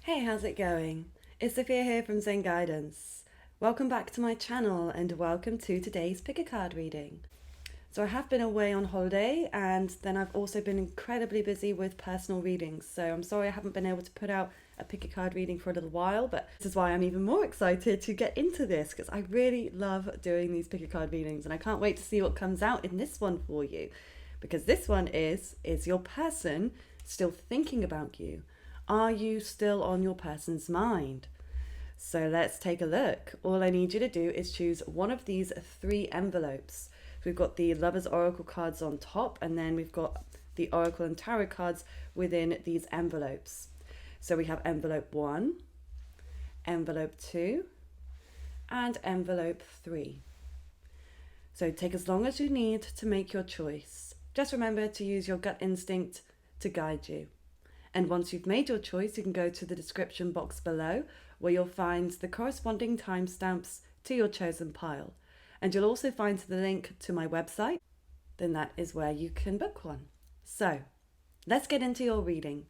Hey, how's it going? It's Sophia here from Zen Guidance. Welcome back to my channel and welcome to today's pick a card reading. So I have been away on holiday and then I've also been incredibly busy with personal readings. So I'm sorry I haven't been able to put out a pick a card reading for a little while, but this is why I'm even more excited to get into this because I really love doing these pick a card readings and I can't wait to see what comes out in this one for you. Because this one is your person still thinking about you? Are you still on your person's mind? So let's take a look. All I need you to do is choose one of these three envelopes. We've got the Lover's Oracle cards on top, and then we've got the Oracle and Tarot cards within these envelopes. So we have envelope 1, envelope 2, and envelope 3. So take as long as you need to make your choice. Just remember to use your gut instinct to guide you. And once you've made your choice, you can go to the description box below where you'll find the corresponding timestamps to your chosen pile. And you'll also find the link to my website. Then that is where you can book one. So let's get into your reading.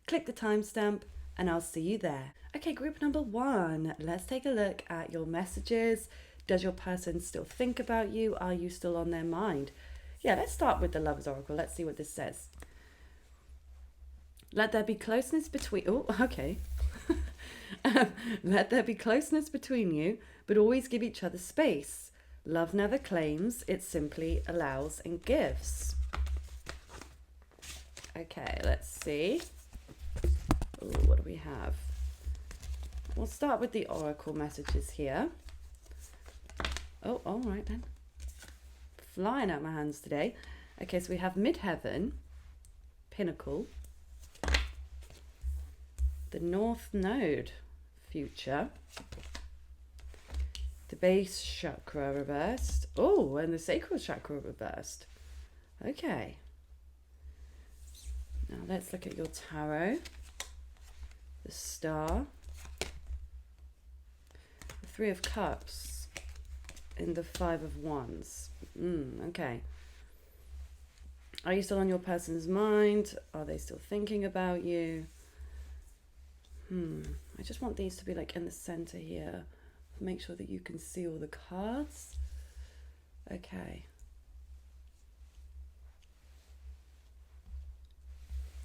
Click the timestamp and I'll see you there. Okay, group number 1. Let's take a look at your messages. Does your person still think about you? Are you still on their mind? Yeah, let's start with the Lover's Oracle. Let's see what this says. Let there be closeness between... Oh, okay. Let there be closeness between you, but always give each other space. Love never claims, it simply allows and gives. Okay, let's see. Ooh, what do we have? We'll start with the Oracle messages here. Oh, all right then. Flying out my hands today. Okay, so we have Midheaven, Pinnacle, the North Node, Future, the Base Chakra reversed. Oh, and the Sacral Chakra reversed. Okay. Now let's look at your Tarot, the Star, the Three of Cups, and the Five of Wands. Okay. Are you still on your person's mind? Are they still thinking about you? I just want these to be like in the center here. Make sure that you can see all the cards. Okay.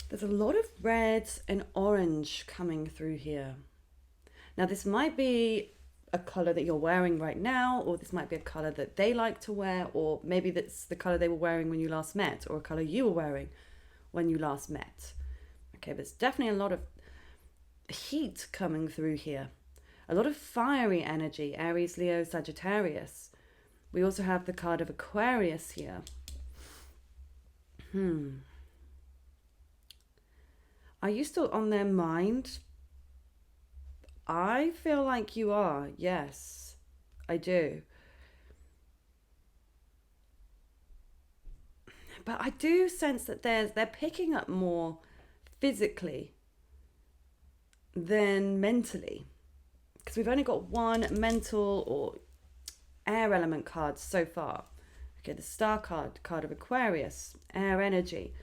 There's a lot of red and orange coming through here. Now this might be a color that you're wearing right now, or this might be a color that they like to wear, or maybe that's the color they were wearing when you last met, or a color you were wearing when you last met. Okay, there's definitely a lot of heat coming through here. A lot of fiery energy, Aries, Leo, Sagittarius. We also have the card of Aquarius here. Are you still on their mind? I feel like you are. Yes, I do. But I do sense that they're picking up more physically than mentally, because we've only got one mental or air element card so far. Okay, the Star card of Aquarius, air energy,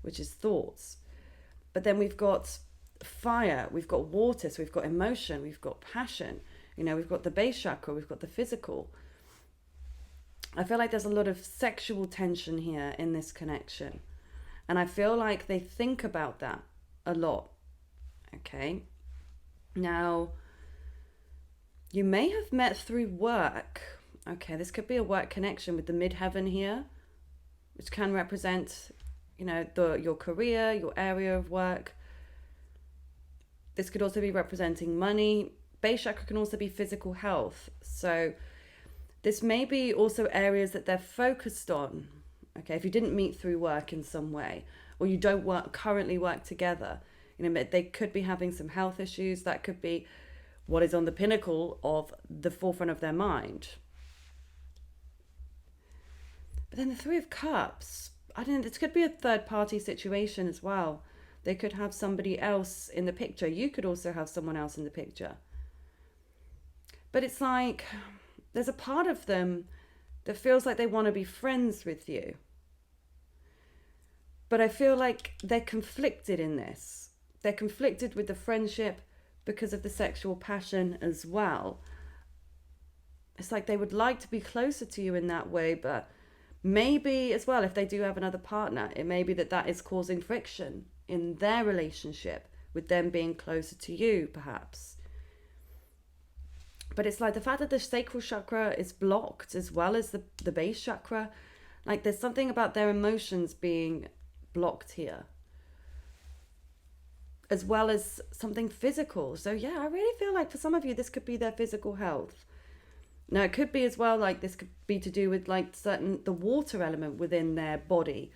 which is thoughts. But then we've got fire, we've got water, so we've got emotion, we've got passion, we've got the base chakra, we've got the physical. I feel like there's a lot of sexual tension here in this connection, and I feel like they think about that a lot. Okay, now you may have met through work. Okay, this could be a work connection with the midheaven here, which can represent your career, your area of work. This could also be representing money. Base chakra can also be physical health. So this may be also areas that they're focused on. Okay, if you didn't meet through work in some way, or you don't currently work together, they could be having some health issues. That could be what is on the pinnacle of the forefront of their mind. But then the Three of Cups, I don't know, this could be a third party situation as well. They could have somebody else in the picture. You could also have someone else in the picture. But it's like there's a part of them that feels like they want to be friends with you. But I feel like they're conflicted in this. They're conflicted with the friendship, because of the sexual passion as well. It's like they would like to be closer to you in that way, but maybe as well, if they do have another partner, it may be that that is causing friction in their relationship with them being closer to you, perhaps. But it's like the fact that the sacral chakra is blocked as well as the base chakra, like there's something about their emotions being blocked here, as well as something physical. So yeah, I really feel like for some of you, this could be their physical health. Now, it could be as well, like this could be to do with like the water element within their body.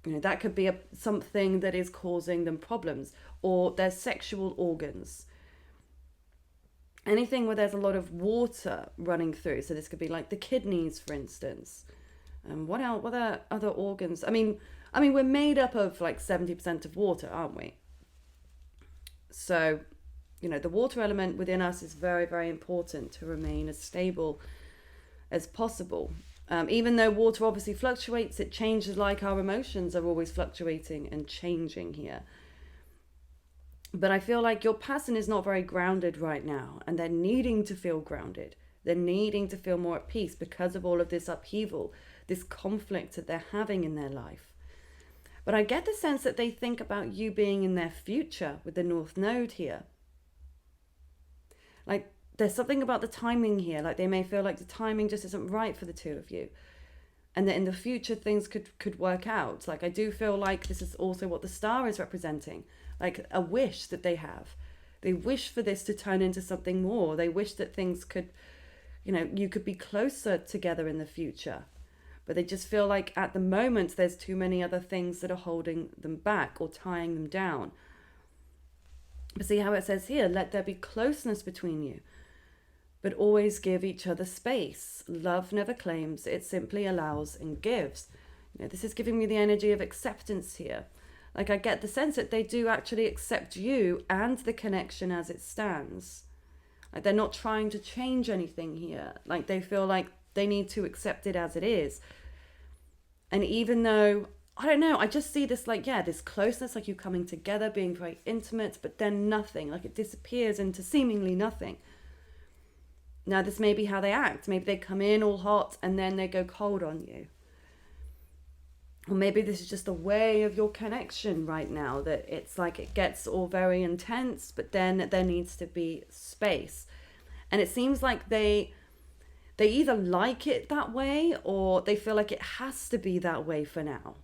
You know, that could be something that is causing them problems, or their sexual organs. Anything where there's a lot of water running through. So this could be like the kidneys, for instance. What else? What are other organs? I mean, we're made up of like 70% of water, aren't we? So, you know, the water element within us is very, very important to remain as stable as possible. Even though water obviously fluctuates, it changes like our emotions are always fluctuating and changing here. But I feel like your person is not very grounded right now, and they're needing to feel grounded. They're needing to feel more at peace because of all of this upheaval, this conflict that they're having in their life. But I get the sense that they think about you being in their future with the North Node here. Like there's something about the timing here. Like they may feel like the timing just isn't right for the two of you. And that in the future things could work out. Like I do feel like this is also what the star is representing. Like a wish that they have. They wish for this to turn into something more. They wish that things could, you know, you could be closer together in the future. But they just feel like at the moment there's too many other things that are holding them back or tying them down. But see how it says here, let there be closeness between you, but always give each other space. Love never claims, it simply allows and gives. You know, this is giving me the energy of acceptance here. Like I get the sense that they do actually accept you and the connection as it stands. Like they're not trying to change anything here. Like they feel like they need to accept it as it is. And even though, I don't know, I just see this like, yeah, this closeness, like you coming together, being very intimate, but then nothing, like it disappears into seemingly nothing. Now, this may be how they act. Maybe they come in all hot and then they go cold on you. Or maybe this is just a way of your connection right now, that it's like it gets all very intense, but then there needs to be space. And it seems like they either like it that way or they feel like it has to be that way for now.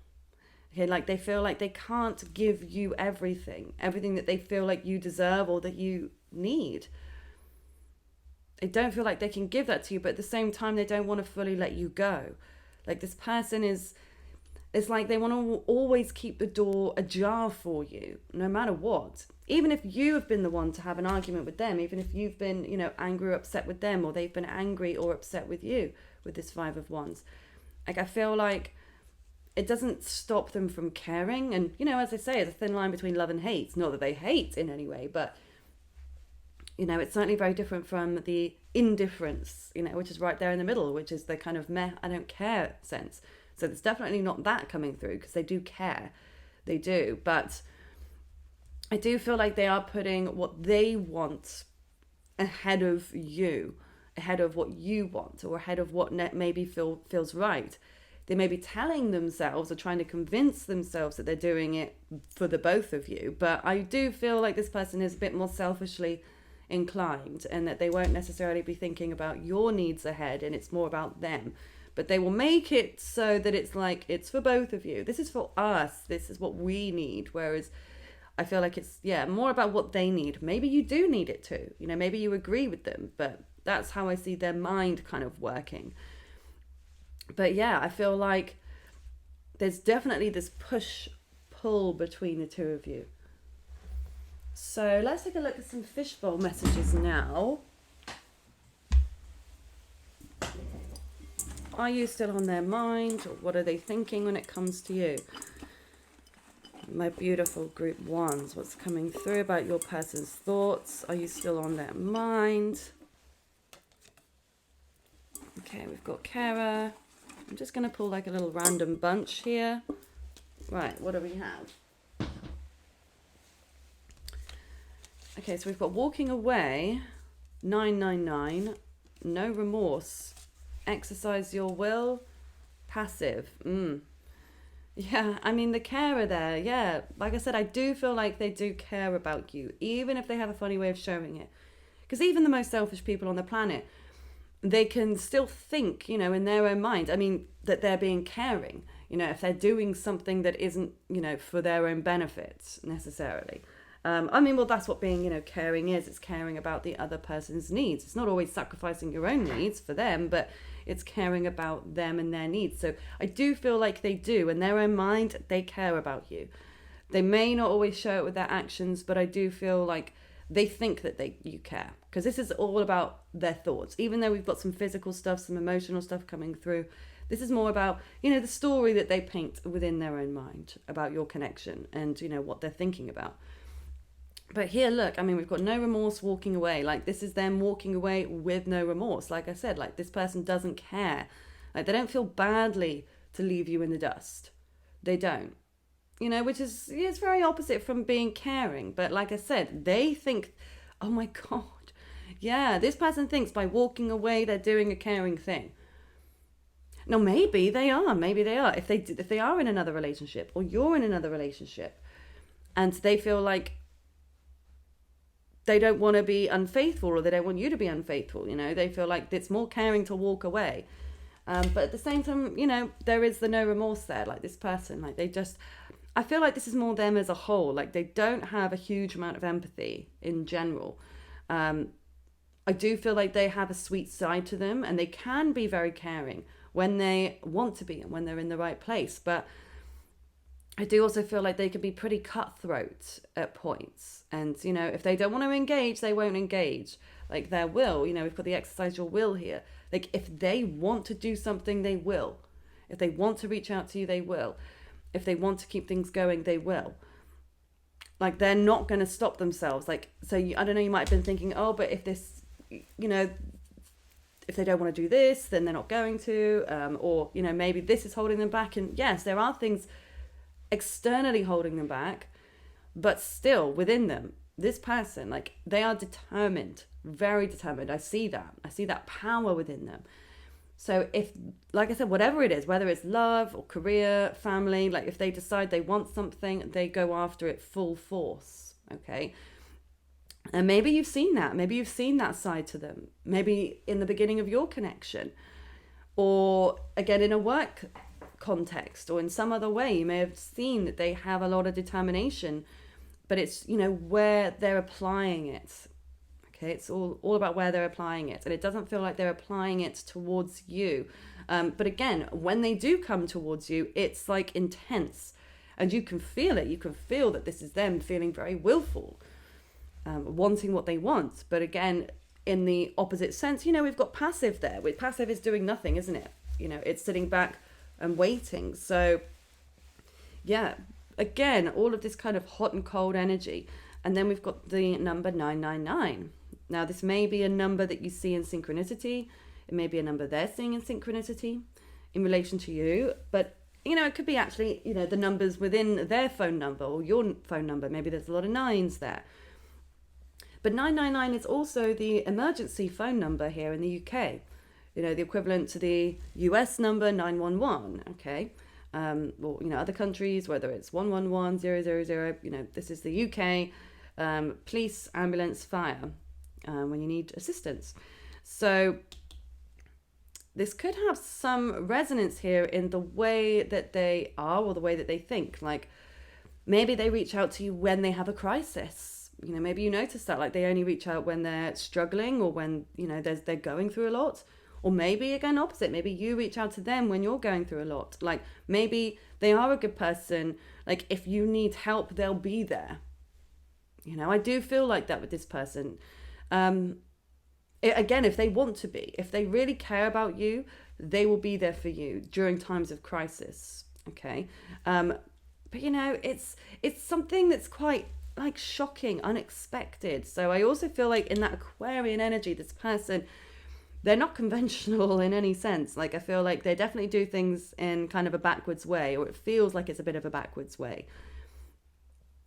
Okay, like they feel like they can't give you everything that they feel like you deserve or that you need. They don't feel like they can give that to you, but at the same time, they don't want to fully let you go. Like this person it's like they want to always keep the door ajar for you, no matter what. Even if you have been the one to have an argument with them, even if you've been, you know, angry or upset with them, or they've been angry or upset with you with this Five of Wands. Like I feel like it doesn't stop them from caring. And, you know, as I say, it's a thin line between love and hate. Not that they hate in any way, but, you know, it's certainly very different from the indifference, you know, which is right there in the middle, which is the kind of meh, I don't care sense. So there's definitely not that coming through because they do care. They do. But I do feel like they are putting what they want ahead of you, ahead of what you want, or ahead of what maybe feels right. They may be telling themselves or trying to convince themselves that they're doing it for the both of you. But I do feel like this person is a bit more selfishly inclined, and that they won't necessarily be thinking about your needs ahead, and it's more about them. But they will make it so that it's like, it's for both of you. This is for us. This is what we need. Whereas I feel like it's, yeah, more about what they need. Maybe you do need it too. You know, maybe you agree with them, but that's how I see their mind kind of working. But yeah, I feel like there's definitely this push-pull between the two of you. So let's take a look at some fishbowl messages now. Are you still on their mind, or what are they thinking when it comes to you? My beautiful group ones, what's coming through about your person's thoughts? Are you still on their mind? Okay, we've got Kara. I'm just going to pull like a little random bunch here. Right, what do we have? Okay, so we've got walking away, 999, no remorse, exercise your will, passive. Yeah, I mean, the carer there, yeah. Like I said, I do feel like they do care about you, even if they have a funny way of showing it. Because even the most selfish people on the planet, they can still think, in their own mind, I mean, that they're being caring, if they're doing something that isn't, for their own benefit necessarily. I mean, well, that's what being, caring is. It's caring about the other person's needs. It's not always sacrificing your own needs for them, but it's caring about them and their needs. So I do feel like they do, in their own mind, they care about you. They may not always show it with their actions, but I do feel like they think that you care, because this is all about their thoughts. Even though we've got some physical stuff, some emotional stuff coming through, this is more about, the story that they paint within their own mind about your connection and, what they're thinking about. But here, look, I mean, we've got no remorse, walking away. Like, this is them walking away with no remorse. Like I said, like, this person doesn't care. Like, they don't feel badly to leave you in the dust. They don't. Which is, it's very opposite from being caring. But like I said, they think, oh my God, yeah, this person thinks by walking away, they're doing a caring thing. Now, maybe they are. If they are in another relationship, or you're in another relationship, and they feel like they don't want to be unfaithful, or they don't want you to be unfaithful, they feel like it's more caring to walk away. But at the same time, there is the no remorse there. Like, this person, like, I feel like this is more them as a whole. Like, they don't have a huge amount of empathy in general. I do feel like they have a sweet side to them, and they can be very caring when they want to be and when they're in the right place. But I do also feel like they can be pretty cutthroat at points. And, if they don't want to engage, they won't engage. Like, their will, we've got the exercise your will here. Like, if they want to do something, they will. If they want to reach out to you, they will. If they want to keep things going, they will. Like, they're not going to stop themselves. Like, so I don't know, you might have been thinking, oh, but if this, if they don't want to do this, then they're not going to. Or, maybe this is holding them back. And yes, there are things externally holding them back, but still within them, this person, like, they are determined, very determined. I see that power within them. So if, like I said, whatever it is, whether it's love or career, family, like, if they decide they want something, they go after it full force. Okay. And maybe you've seen that side to them, maybe in the beginning of your connection, or again in a work context, or in some other way. You may have seen that they have a lot of determination, but it's, where they're applying it. Okay, it's all about where they're applying it, and it doesn't feel like they're applying it towards you. But again, when they do come towards you, it's like intense, and you can feel it. You can feel that this is them feeling very willful, wanting what they want. But again, in the opposite sense, we've got passive there. Passive is doing nothing, isn't it? It's sitting back and waiting. So yeah, again, all of this kind of hot and cold energy. And then we've got the number 999. Now, this may be a number that you see in synchronicity. It may be a number they're seeing in synchronicity in relation to you. But, it could be actually, the numbers within their phone number or your phone number. Maybe there's a lot of nines there. But 999 is also the emergency phone number here in the UK. The equivalent to the US number 911, okay? Or, other countries, whether it's 111, 000, this is the UK, police, ambulance, fire, when you need assistance. So this could have some resonance here in the way that they are, or the way that they think. Like, maybe they reach out to you when they have a crisis. Maybe you notice that, like, they only reach out when they're struggling, or when, they're going through a lot. Or maybe, again, opposite. Maybe you reach out to them when you're going through a lot. Like, maybe they are a good person. Like, if you need help, they'll be there. I do feel like that with this person. Again, if they want to be, if they really care about you, they will be there for you during times of crisis. Okay. But, it's something that's quite, like, shocking, unexpected. So I also feel like in that Aquarian energy, this person, they're not conventional in any sense. Like, I feel like they definitely do things in kind of a backwards way, or it feels like it's a bit of a backwards way.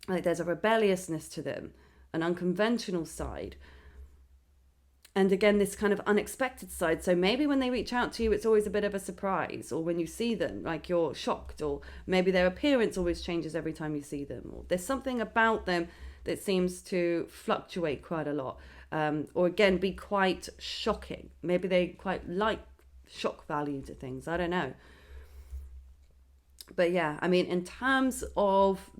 Like, there's a rebelliousness to them. an unconventional side. And again, this kind of unexpected side. So maybe when they reach out to you, it's always a bit of a surprise. Or when you see them, like you're shocked. Or maybe their appearance always changes every time you see them. Or there's something about them that seems to fluctuate quite a lot. Or again, be quite shocking. Maybe they quite like shock value to things. I don't know. But yeah, I mean, in terms of,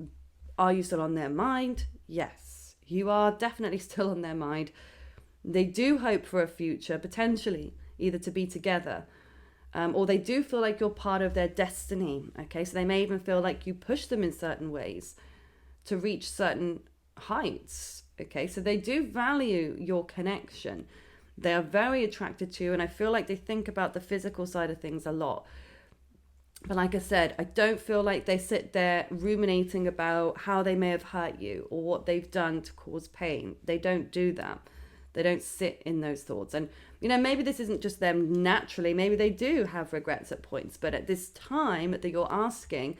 are you still on their mind? Yes, you are definitely still on their mind. They do hope for a future, potentially, either to be together, or they do feel like you're part of their destiny. Okay, so they may even feel like you push them in certain ways to reach certain heights. Okay, so they do value your connection. They are very attracted to you, and I feel like they think about the physical side of things a lot. But like I said, I don't feel like they sit there ruminating about how they may have hurt you or what they've done to cause pain. They don't do that. They don't sit in those thoughts. And, you know, maybe this isn't just them naturally. Maybe they do have regrets at points. But at this time that you're asking,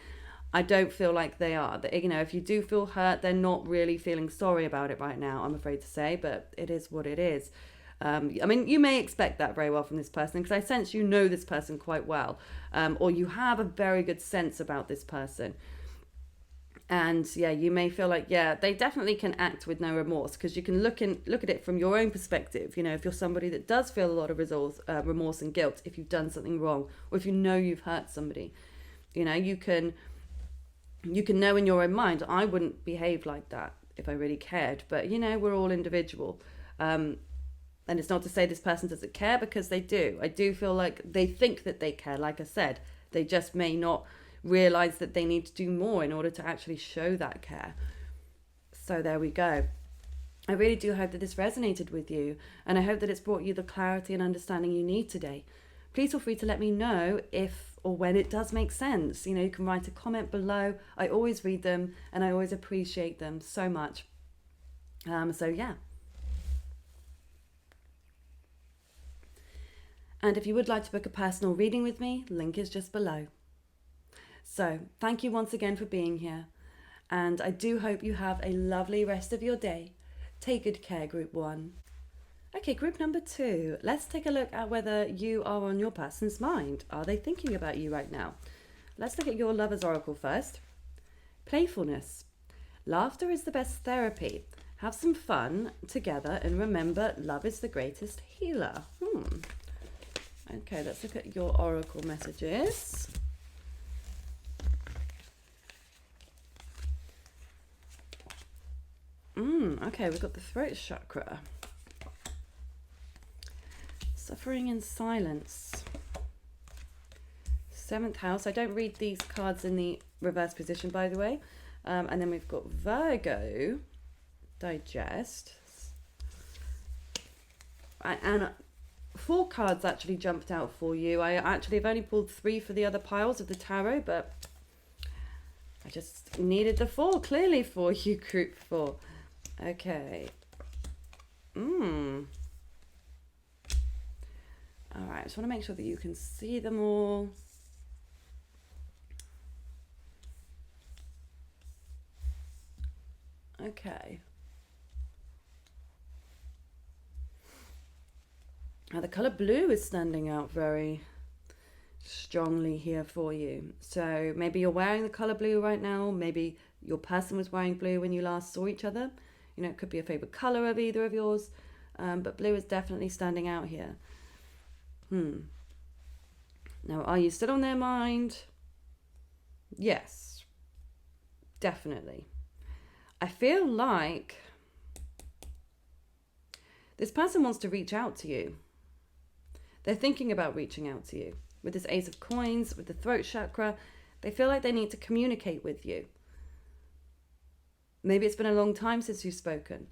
I don't feel like they are. That, you know, if you do feel hurt, they're not really feeling sorry about it right now, I'm afraid to say. But it is what it is. I mean, you may expect that very well from this person, because I sense you know this person quite well. Or you have a very good sense about this person. And yeah, you may feel like, yeah, they definitely can act with no remorse, because you can look at it from your own perspective. You know, if you're somebody that does feel a lot of remorse and guilt if you've done something wrong, or if you know you've hurt somebody, you know, you can know in your own mind, I wouldn't behave like that if I really cared. But, you know, we're all individual. And it's not to say this person doesn't care, because they do. I do feel like they think that they care. Like I said, they just may not realize that they need to do more in order to actually show that care. So there we go. I really do hope that this resonated with you, and I hope that it's brought you the clarity and understanding you need today. Please feel free to let me know if or when it does make sense. You know, you can write a comment below. I always read them, and I always appreciate them so much. So yeah. And if you would like to book a personal reading with me, link is just below. So thank you once again for being here, and I do hope you have a lovely rest of your day. Take good care, group 1. Okay, group number 2. Let's take a look at whether you are on your person's mind. Are they thinking about you right now? Let's look at your lover's oracle first. Playfulness. Laughter is the best therapy. Have some fun together, and remember, love is the greatest healer. Okay, let's look at your oracle messages. Okay, we've got the throat chakra. Suffering in silence. 7th house. I don't read these cards in the reverse position, by the way. And then we've got Virgo. Digest. And 4 cards actually jumped out for you. I actually have only pulled 3 for the other piles of the tarot, but I just needed the 4 clearly for you, group 4. Okay. All right, I just want to make sure that you can see them all. Okay. Now the colour blue is standing out very strongly here for you. So maybe you're wearing the colour blue right now. Maybe your person was wearing blue when you last saw each other. You know, it could be a favourite colour of either of yours. But blue is definitely standing out here. Now, are you still on their mind? Yes, definitely. I feel like this person wants to reach out to you. They're thinking about reaching out to you. With this Ace of Coins, with the throat chakra, they feel like they need to communicate with you. Maybe it's been a long time since you've spoken.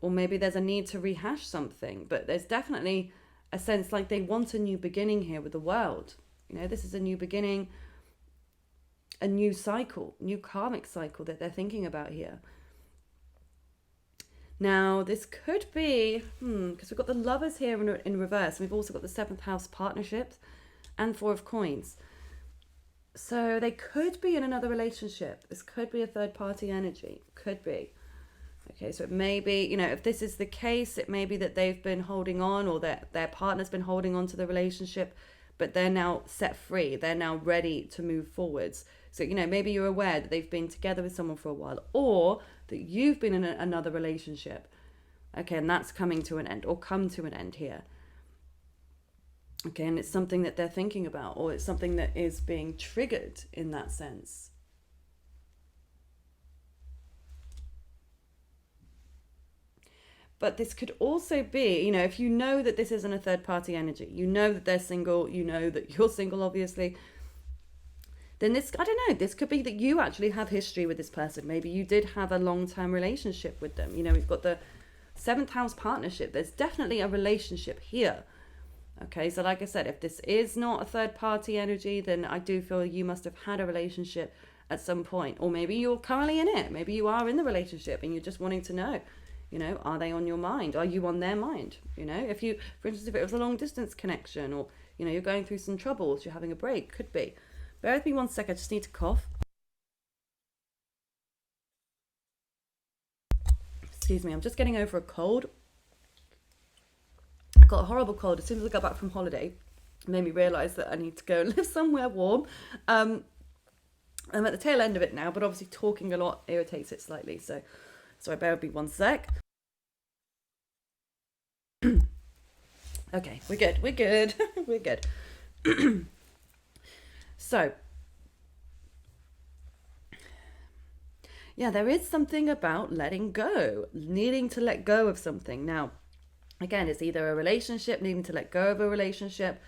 Or maybe there's a need to rehash something. But there's definitely a sense like they want a new beginning here with the world. You know, this is a new beginning, a new cycle, new karmic cycle that they're thinking about here. Now, this could be, because we've got the Lovers here in reverse. We've also got the 7th house partnerships and 4 of Coins. So they could be in another relationship. This could be a third party energy. Could be. Okay, so it may be, if this is the case, it may be that they've been holding on, or their partner's been holding on to the relationship, but they're now set free. They're now ready to move forwards. So, maybe you're aware that they've been together with someone for a while, or that you've been in another relationship. Okay, and that's coming to an end, or come to an end here. Okay, and it's something that they're thinking about, or it's something that is being triggered in that sense. But this could also be, if you know that this isn't a third party energy, you know that they're single, you know that you're single, obviously, then this, I don't know, this could be that you actually have history with this person. Maybe you did have a long-term relationship with them. We've got the 7th house partnership. There's definitely a relationship here. Okay, so like I said, if this is not a third party energy, then I do feel you must have had a relationship at some point. Or maybe you're currently in it. Maybe you are in the relationship and you're just wanting to know, are they on your mind? Are you on their mind? If you, for instance, if it was a long distance connection, or, you're going through some troubles, you're having a break, could be. Bear with me one sec, I just need to cough. Excuse me, I'm just getting over a cold. I got a horrible cold as soon as I got back from holiday. It made me realise that I need to go and live somewhere warm. I'm at the tail end of it now, but obviously talking a lot irritates it slightly. So bear with me one sec. Okay, we're good. We're good. So, yeah, there is something about letting go, needing to let go of something. Now, again, it's either a relationship, needing to let go of a relationship,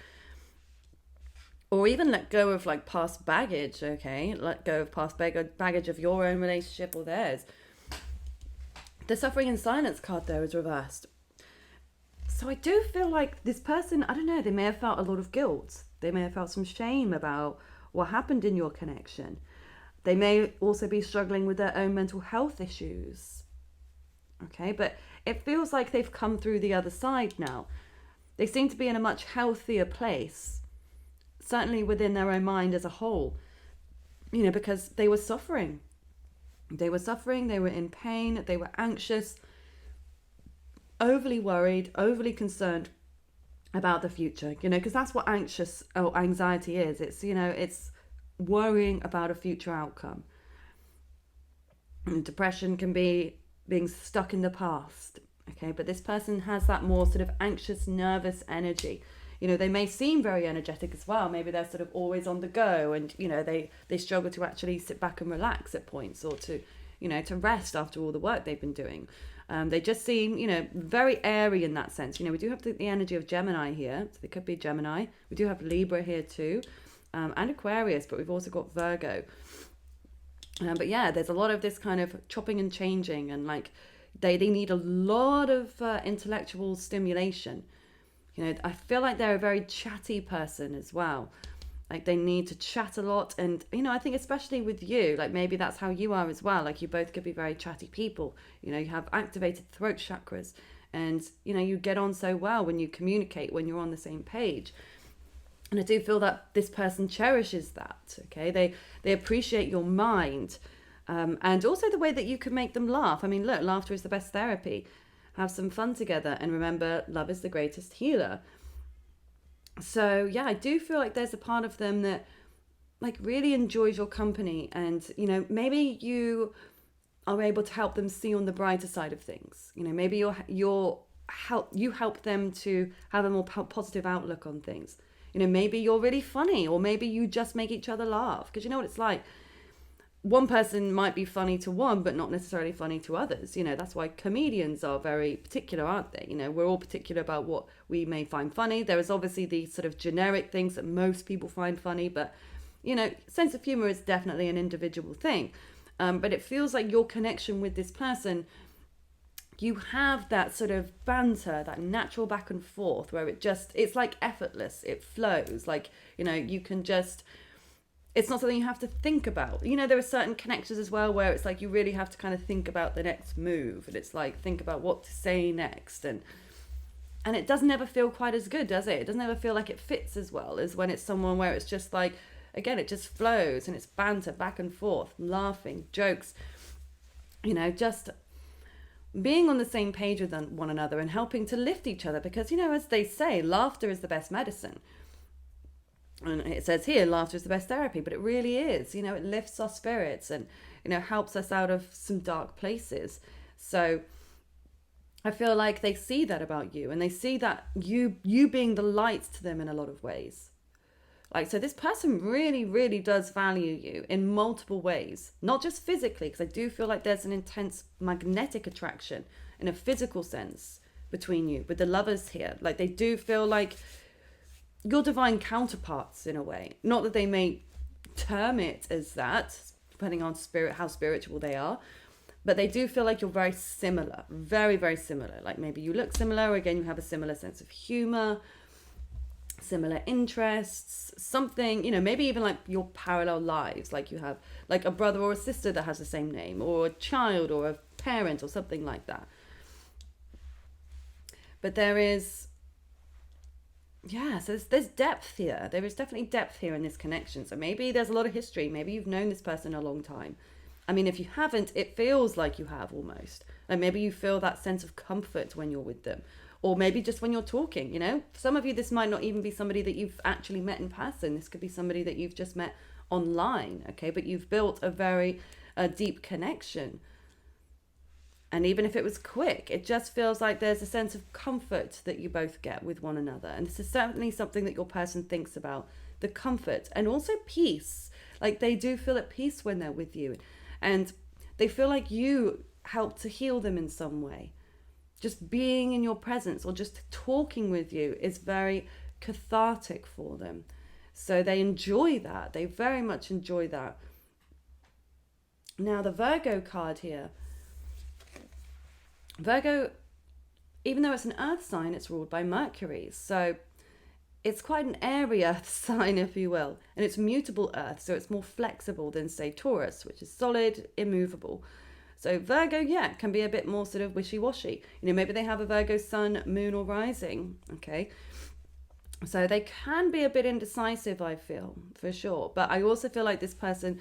or even let go of like past baggage, okay? Let go of past baggage of your own relationship or theirs. The suffering in silence card there is reversed. So I do feel like this person, I don't know, they may have felt a lot of guilt. They may have felt some shame about what happened in your connection. They may also be struggling with their own mental health issues. Okay, but it feels like they've come through the other side now. They seem to be in a much healthier place, certainly within their own mind as a whole, because they were suffering. They were suffering, they were in pain, they were anxious, overly worried, overly concerned about the future, because that's what anxiety is. It's, it's worrying about a future outcome. And depression can be being stuck in the past, okay? But this person has that more sort of anxious, nervous energy. They may seem very energetic as well. Maybe they're sort of always on the go, and, they struggle to actually sit back and relax at points, or to, to rest after all the work they've been doing. They just seem, very airy in that sense. We do have the energy of Gemini here, so they could be Gemini. We do have Libra here too, and Aquarius, but we've also got Virgo. But yeah, there's a lot of this kind of chopping and changing, and like they need a lot of intellectual stimulation. I feel like they're a very chatty person as well. Like they need to chat a lot, and I think especially with you, like maybe that's how you are as well. Like you both could be very chatty people. You have activated throat chakras, and you get on so well when you communicate, when you're on the same page. And I do feel that this person cherishes that. Okay, they appreciate your mind, and also the way that you can make them laugh. I mean, look, laughter is the best therapy. Have some fun together, and remember, love is the greatest healer. So yeah, I do feel like there's a part of them that like really enjoys your company, and maybe you are able to help them see on the brighter side of things. Maybe you help them to have a more positive outlook on things. Maybe you're really funny, or maybe you just make each other laugh, because you know what it's like. One person might be funny to one, but not necessarily funny to others. That's why comedians are very particular, aren't they? We're all particular about what we may find funny. There is obviously the sort of generic things that most people find funny, but, sense of humor is definitely an individual thing. But it feels like your connection with this person, you have that sort of banter, that natural back and forth where it's like effortless. It flows. Like, you can just... It's not something you have to think about. There are certain connections as well where it's like you really have to kind of think about the next move. And it's like, think about what to say next. And it doesn't ever feel quite as good, does it? It doesn't ever feel like it fits as well as when it's someone where it's just like, again, it just flows and it's banter back and forth, laughing, jokes. Just being on the same page with one another and helping to lift each other, because, as they say, laughter is the best medicine. And it says here, laughter is the best therapy, but it really is. It lifts our spirits and, helps us out of some dark places. So I feel like they see that about you, and they see that you being the light to them in a lot of ways. So this person really, really does value you in multiple ways, not just physically, because I do feel like there's an intense magnetic attraction in a physical sense between you with the lovers here. They do feel like your divine counterparts in a way. Not that they may term it as that, depending on how spiritual they are, but they do feel like you're very similar, very, very similar. Maybe you look similar, or again, you have a similar sense of humor, similar interests, something, maybe even your parallel lives, you have a brother or a sister that has the same name, or a child or a parent or something like that. But there is, so there's depth here. There is definitely depth here in this connection. So maybe there's a lot of history. Maybe you've known this person a long time. I mean, if you haven't, it feels like you have almost. Maybe you feel that sense of comfort when you're with them. Or maybe just when you're talking, For some of you, this might not even be somebody that you've actually met in person. This could be somebody that you've just met online, okay? But you've built a very deep connection. And even if it was quick, it just feels like there's a sense of comfort that you both get with one another. And this is certainly something that your person thinks about, the comfort and also peace. They do feel at peace when they're with you. And they feel like you help to heal them in some way. Just being in your presence or just talking with you is very cathartic for them. So they enjoy that. They very much enjoy that. Now the Virgo card here. Virgo, even though it's an earth sign, it's ruled by Mercury. So it's quite an airy earth sign, if you will. And it's mutable earth, so it's more flexible than, say, Taurus, which is solid, immovable. So Virgo, can be a bit more sort of wishy-washy. Maybe they have a Virgo sun, moon, or rising, okay? So they can be a bit indecisive, I feel, for sure. But I also feel like this person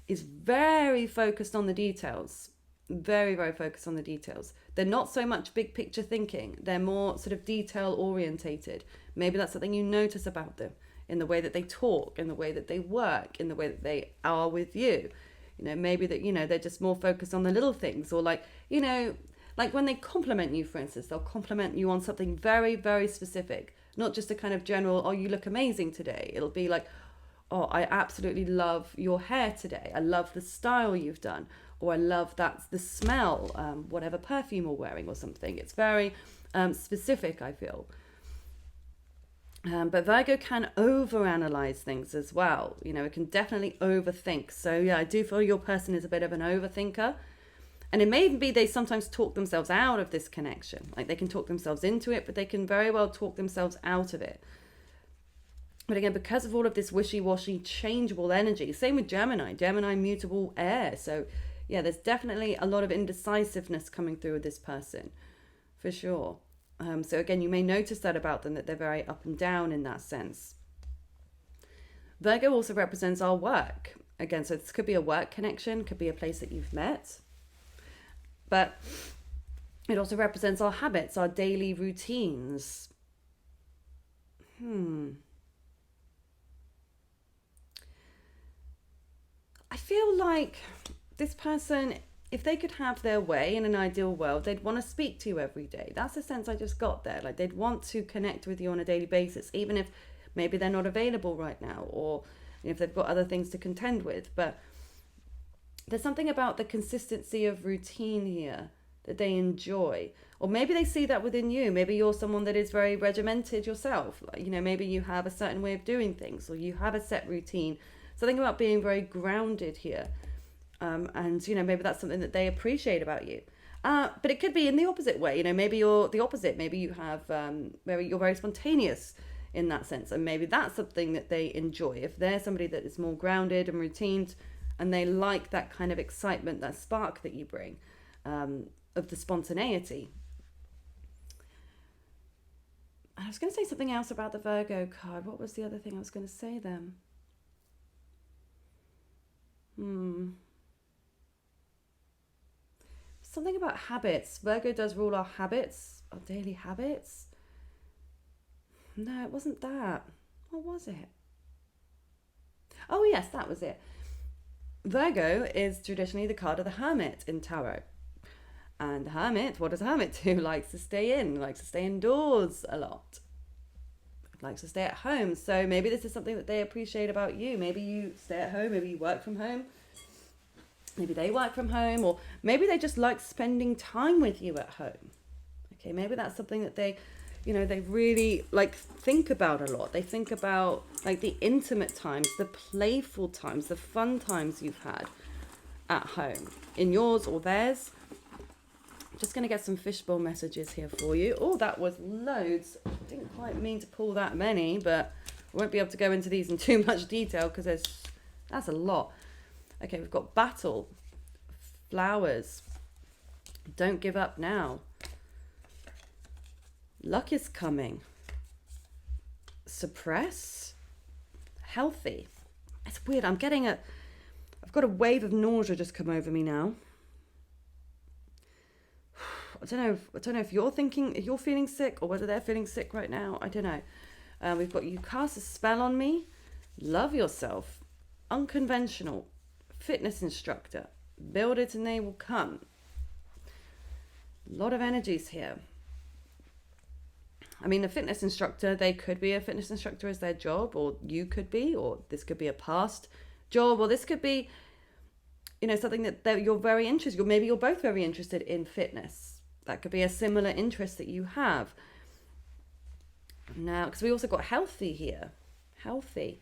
is very focused on the details. Very, very focused on the details. They're not so much big picture thinking. They're more sort of detail orientated. Maybe that's something you notice about them in the way that they talk, in the way that they work, in the way that they are with you. Maybe that, they're just more focused on the little things, or when they compliment you, for instance, they'll compliment you on something very, very specific, not just a kind of general, oh, you look amazing today. It'll be like, oh, I absolutely love your hair today. I love the style you've done. Or I love the smell, whatever perfume you're wearing or something. It's very specific, I feel. But Virgo can overanalyze things as well. It can definitely overthink. So I do feel your person is a bit of an overthinker. And it may be they sometimes talk themselves out of this connection. They can talk themselves into it, but they can very well talk themselves out of it. But again, because of all of this wishy-washy, changeable energy, same with Gemini, mutable air. So there's definitely a lot of indecisiveness coming through with this person, for sure. So again, you may notice that about them, that they're very up and down in that sense. Virgo also represents our work. Again, so this could be a work connection, could be a place that you've met. But it also represents our habits, our daily routines. I feel like this person, if they could have their way in an ideal world, they'd want to speak to you every day. That's the sense I just got there. They'd want to connect with you on a daily basis, even if maybe they're not available right now, or if they've got other things to contend with. But there's something about the consistency of routine here that they enjoy. Or maybe they see that within you. Maybe you're someone that is very regimented yourself. Maybe you have a certain way of doing things, or you have a set routine. Something about being very grounded here. And maybe that's something that they appreciate about you. But it could be in the opposite way. Maybe you're the opposite. Maybe you have, maybe you're very spontaneous in that sense. And maybe that's something that they enjoy. If they're somebody that is more grounded and routined, and they like that kind of excitement, that spark that you bring, of the spontaneity. I was going to say something else about the Virgo card. What was the other thing I was going to say then? something about habits. Virgo does rule our habits, our daily habits. No, it wasn't that. What was it? Oh, yes, that was it. Virgo is traditionally the card of the Hermit in Tarot. And the Hermit, what does a Hermit do? Likes to stay in, likes to stay indoors a lot, likes to stay at home. So maybe this is something that they appreciate about you. Maybe you stay at home, maybe you work from home, maybe they work from home, or maybe they just like spending time with you at home. Okay, maybe that's something that they, they really like think about a lot. They think about like the intimate times, the playful times, the fun times you've had at home, in yours or theirs. Just going to get some fishbowl messages here for you. Oh, that was loads. Didn't quite mean to pull that many, but I won't be able to go into these in too much detail because that's a lot. Okay, we've got battle, flowers, don't give up now, luck is coming, suppress, healthy. It's weird. I've got a wave of nausea just come over me now. I don't know if you're feeling sick or whether they're feeling sick right now. I don't know. We've got you cast a spell on me, love yourself, unconventional, fitness instructor, build it and they will come. A lot of energies here. I mean, the fitness instructor, they could be a fitness instructor as their job, or you could be, or this could be a past job, or this could be, something that you're very interested, maybe you're both very interested in fitness. That could be a similar interest that you have. Now, because we also got healthy here. Healthy.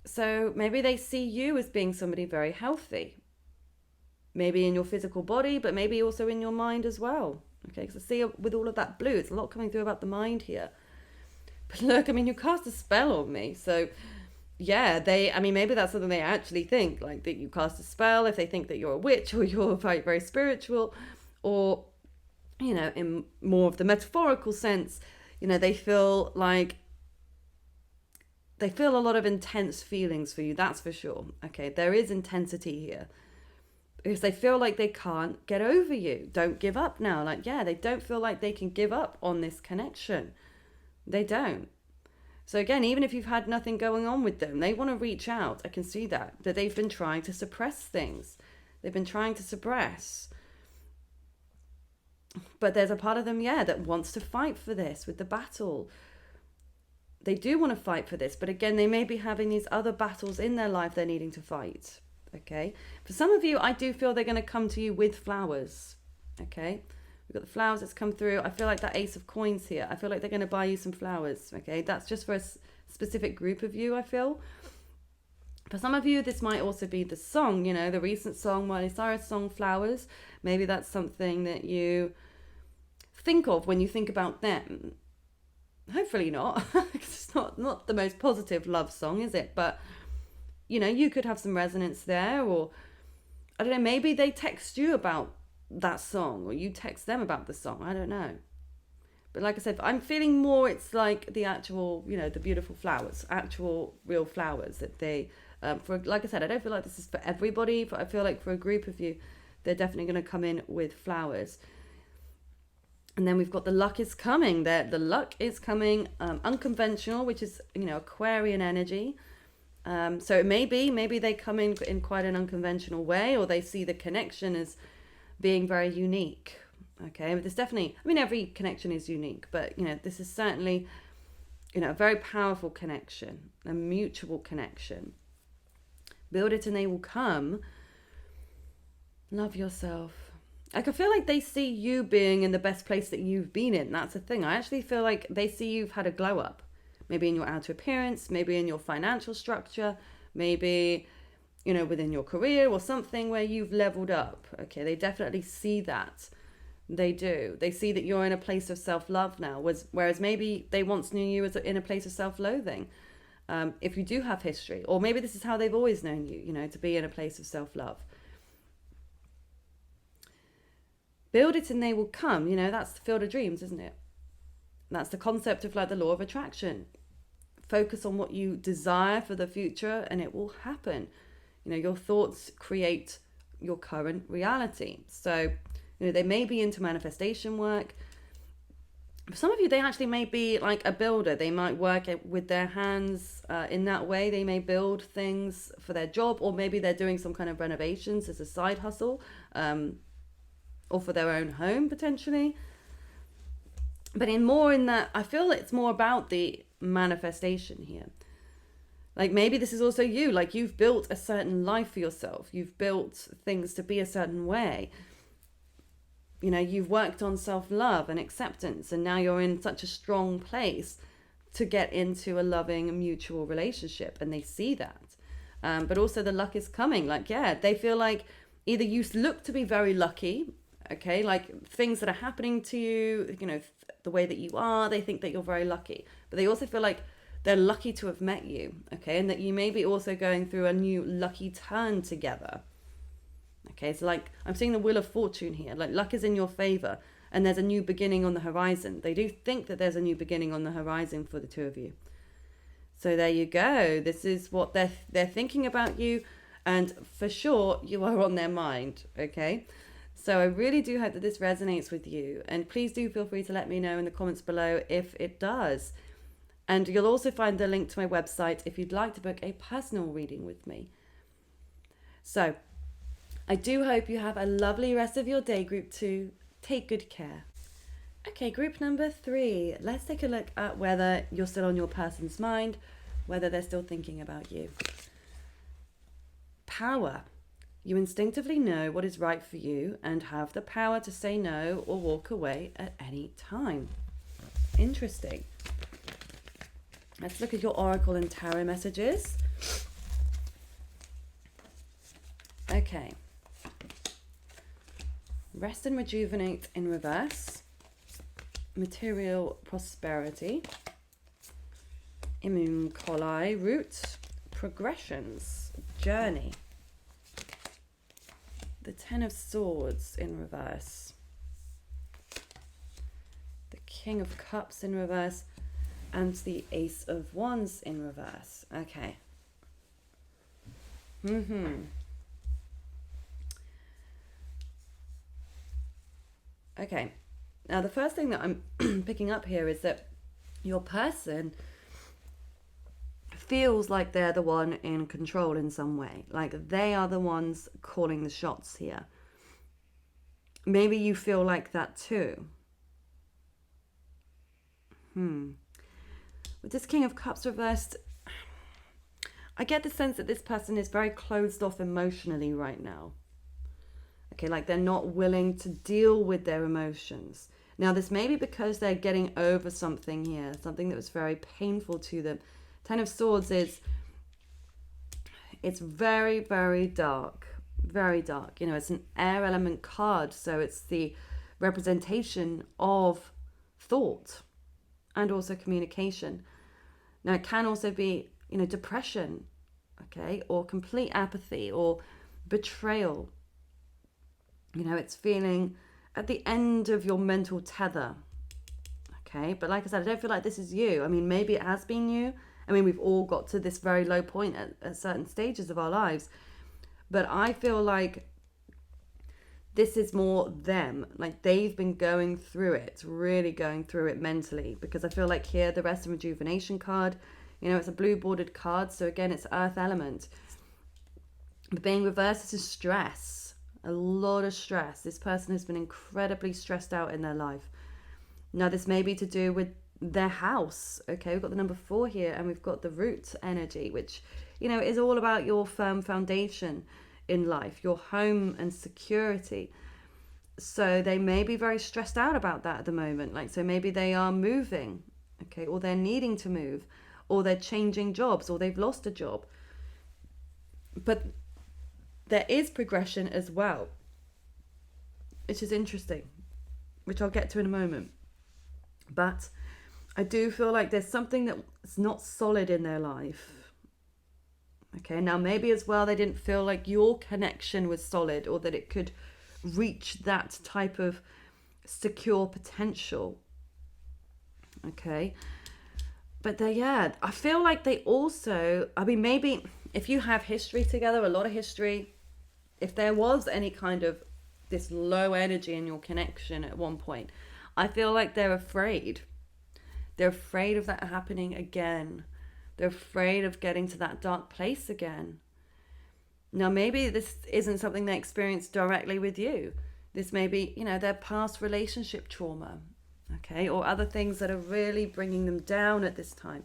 So maybe they see you as being somebody very healthy. Maybe in your physical body, but maybe also in your mind as well. Okay, because I see with all of that blue, it's a lot coming through about the mind here. But look, I mean, you cast a spell on me. So yeah, maybe that's something they actually think, like that you cast a spell, if they think that you're a witch or you're very, very spiritual. Or, in more of the metaphorical sense, they feel a lot of intense feelings for you, that's for sure. Okay, there is intensity here. Because they feel like they can't get over you. Don't give up now. They don't feel like they can give up on this connection. They don't. So again, even if you've had nothing going on with them, they want to reach out. I can see that they've been trying to suppress things. They've been trying to suppress. But there's a part of them, that wants to fight for this with the battle. They do want to fight for this, but again, they may be having these other battles in their life they're needing to fight. Okay. For some of you, I do feel they're going to come to you with flowers. Okay. We've got the flowers that's come through. I feel like that Ace of Coins here. I feel like they're going to buy you some flowers. Okay. That's just for a specific group of you, I feel. For some of you, this might also be the song, the recent song, Miley Cyrus song, Flowers. Maybe that's something that you think of when you think about them. Hopefully not. It's not the most positive love song, is it? But, you could have some resonance there, or, I don't know, maybe they text you about that song, or you text them about the song. I don't know. But like I said, I'm feeling more, it's like the actual, the beautiful flowers, actual real flowers that they... like I said, I don't feel like this is for everybody, but I feel like for a group of you, they're definitely going to come in with flowers. And then we've got the luck is coming. The luck is coming, unconventional, which is, Aquarian energy. So it maybe they come in quite an unconventional way, or they see the connection as being very unique. Okay, but there's definitely, every connection is unique, but, this is certainly, a very powerful connection, a mutual connection. Build it and they will come. Love yourself. I feel like they see you being in the best place that you've been in. That's the thing. I actually feel like they see you've had a glow up. Maybe in your outer appearance, maybe in your financial structure, maybe, within your career or something where you've leveled up. Okay, they definitely see that. They do. They see that you're in a place of self-love now, whereas maybe they once knew you as in a place of self-loathing. If you do have history, or maybe this is how they've always known you, to be in a place of self-love. Build it and they will come. That's the field of dreams, isn't it? That's the concept of like the law of attraction. Focus on what you desire for the future and it will happen. Your thoughts create your current reality. So, they may be into manifestation work. For some of you, they actually may be like a builder. They might work with their hands in that way. They may build things for their job, or maybe they're doing some kind of renovations as a side hustle, or for their own home potentially. But in that, I feel it's more about the manifestation here. Like maybe this is also you, like you've built a certain life for yourself. You've built things to be a certain way. You've worked on self-love and acceptance, and now you're in such a strong place to get into a loving mutual relationship, and they see that. But also the luck is coming. Like, yeah, they feel like either you look to be very lucky, okay, like things that are happening to you, the way that you are, they think that you're very lucky. But they also feel like they're lucky to have met you, okay, and that you may be also going through a new lucky turn together. Okay, so like I'm seeing the Wheel of Fortune here, like luck is in your favor and there's a new beginning on the horizon. They do think that there's a new beginning on the horizon for the two of you. So there you go. This is what they're thinking about you, and for sure you are on their mind, okay? So I really do hope that this resonates with you, and please do feel free to let me know in the comments below if it does. And you'll also find the link to my website if you'd like to book a personal reading with me. So I do hope you have a lovely rest of your day, group 2. Take good care. Okay, group number 3. Let's take a look at whether you're still on your person's mind, whether they're still thinking about you. Power. You instinctively know what is right for you and have the power to say no or walk away at any time. Interesting. Let's look at your oracle and tarot messages. Okay. Rest and rejuvenate in reverse. Material prosperity. Imum Kolai root. Progressions. Journey. The Ten of Swords in reverse. The King of Cups in reverse. And the Ace of Wands in reverse. Okay. Okay. Now, the first thing that I'm picking up here is that your person feels like they're the one in control in some way. Like they are the ones calling the shots here. Maybe you feel like that too. With this King of Cups reversed, I get the sense that this person is very closed off emotionally right now. Okay, like they're not willing to deal with their emotions. Now, this may be because they're getting over something here, something that was very painful to them. Ten of Swords it's very, very dark, very dark. It's an air element card, so it's the representation of thought and also communication. Now, it can also be, depression, okay, or complete apathy or betrayal. It's feeling at the end of your mental tether, okay? But like I said, I don't feel like this is you. I mean, maybe it has been you. I mean, we've all got to this very low point at certain stages of our lives. But I feel like this is more them. Like they've been going through it, really going through it mentally. Because I feel like here, the Rest and Rejuvenation card, it's a blue bordered card. So again, it's earth element. But being reversed is stress. A lot of stress. This person has been incredibly stressed out in their life. Now, this may be to do with their house. Okay, we've got the number 4 here, and we've got the root energy, which, is all about your firm foundation in life, your home and security. So they may be very stressed out about that at the moment. Like, so maybe they are moving, okay, or they're needing to move, or they're changing jobs, or they've lost a job. But there is progression as well, which is interesting, which I'll get to in a moment. But I do feel like there's something that's not solid in their life. Okay, now maybe as well they didn't feel like your connection was solid, or that it could reach that type of secure potential. Okay, but I feel like they also, maybe if you have history together, a lot of history, if there was any kind of this low energy in your connection at one point, I feel like they're afraid. They're afraid of that happening again. They're afraid of getting to that dark place again. Now, maybe this isn't something they experienced directly with you. This may be, their past relationship trauma, okay, or other things that are really bringing them down at this time.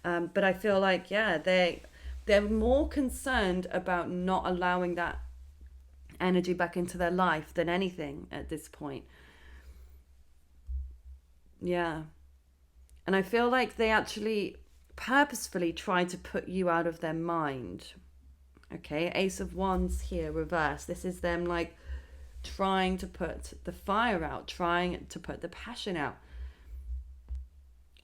But I feel like, they're more concerned about not allowing that energy back into their life than anything at this point. Yeah. And I feel like they actually purposefully try to put you out of their mind. Okay, Ace of Wands here, reverse. This is them like trying to put the fire out, trying to put the passion out.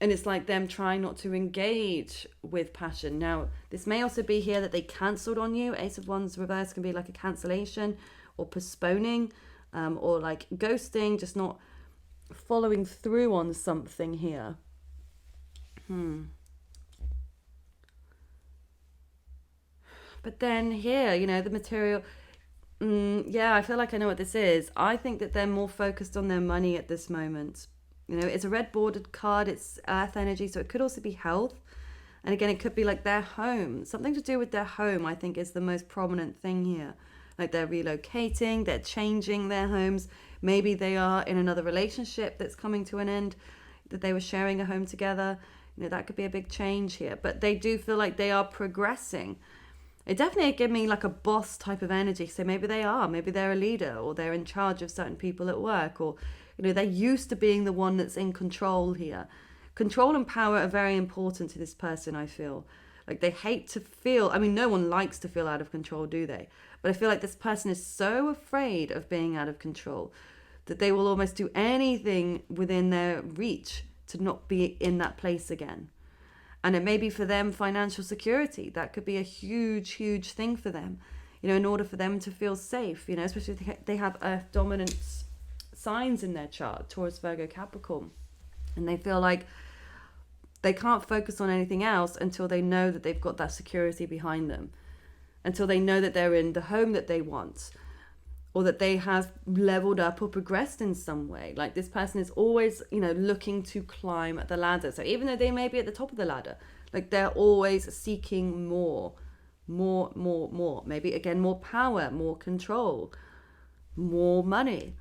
And it's like them trying not to engage with passion. Now, this may also be here that they cancelled on you. Ace of Wands reverse can be like a cancellation or postponing, or like ghosting, just not following through on something here. But then here, the material, I feel like I know what this is. I think that they're more focused on their money at this moment. It's a red bordered card, it's earth energy, so it could also be health. And again, it could be like their home. Something to do with their home, I think, is the most prominent thing here. Like they're relocating, they're changing their homes. Maybe they are in another relationship that's coming to an end, that they were sharing a home together. That could be a big change here. But they do feel like they are progressing. It definitely give me like a boss type of energy. So maybe they're a leader, or they're in charge of certain people at work, or, they're used to being the one that's in control here. Control and power are very important to this person, I feel. Like they hate to feel, no one likes to feel out of control, do they? But I feel like this person is so afraid of being out of control that they will almost do anything within their reach to not be in that place again. And it may be for them financial security. That could be a huge, huge thing for them, in order for them to feel safe, especially if they have earth dominance signs in their chart, Taurus, Virgo, Capricorn. And they feel like they can't focus on anything else until they know that they've got that security behind them, until they know that they're in the home that they want, or that they have leveled up or progressed in some way. Like this person is always, looking to climb the ladder. So even though they may be at the top of the ladder, like they're always seeking more. Maybe again, more power, more control, more money,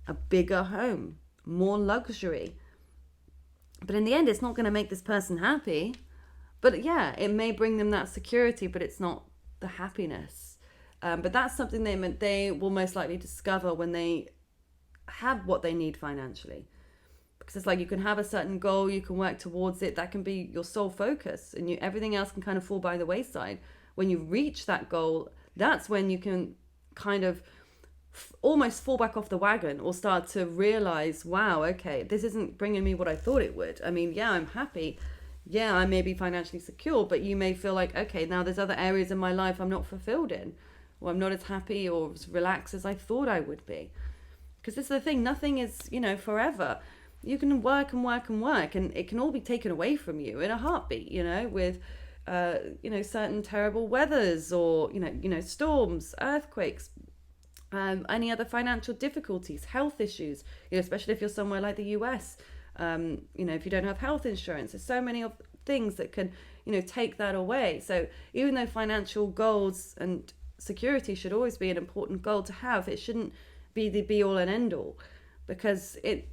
a bigger home, more luxury. But in the end, it's not going to make this person happy. But yeah, it may bring them that security, but it's not the happiness. But that's something they will most likely discover when they have what they need financially. Because it's like you can have a certain goal, you can work towards it. That can be your sole focus, and everything else can kind of fall by the wayside. When you reach that goal, that's when you can kind of almost fall back off the wagon, or start to realize, wow, okay, this isn't bringing me what I thought it would. I'm happy. Yeah, I may be financially secure, but you may feel like, okay, now there's other areas in my life I'm not fulfilled in, or I'm not as happy or as relaxed as I thought I would be. Because this is the thing, nothing is, forever. You can work and work and work, and it can all be taken away from you in a heartbeat, with, certain terrible weathers, or, storms, earthquakes, any other financial difficulties, health issues, especially if you're somewhere like the US, if you don't have health insurance, there's so many of things that can, take that away. So even though financial goals and security should always be an important goal to have, it shouldn't be the be all and end all, because it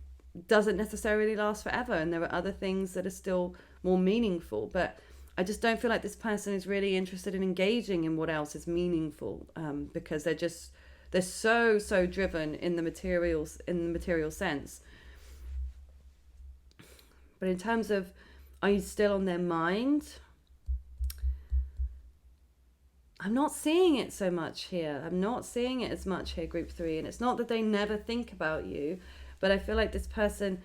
doesn't necessarily last forever, and there are other things that are still more meaningful. But I just don't feel like this person is really interested in engaging in what else is meaningful, because they're so driven in the material sense. But in terms of, are you still on their mind? I'm not seeing it so much here. I'm not seeing it as much here, group 3. And it's not that they never think about you, but I feel like this person,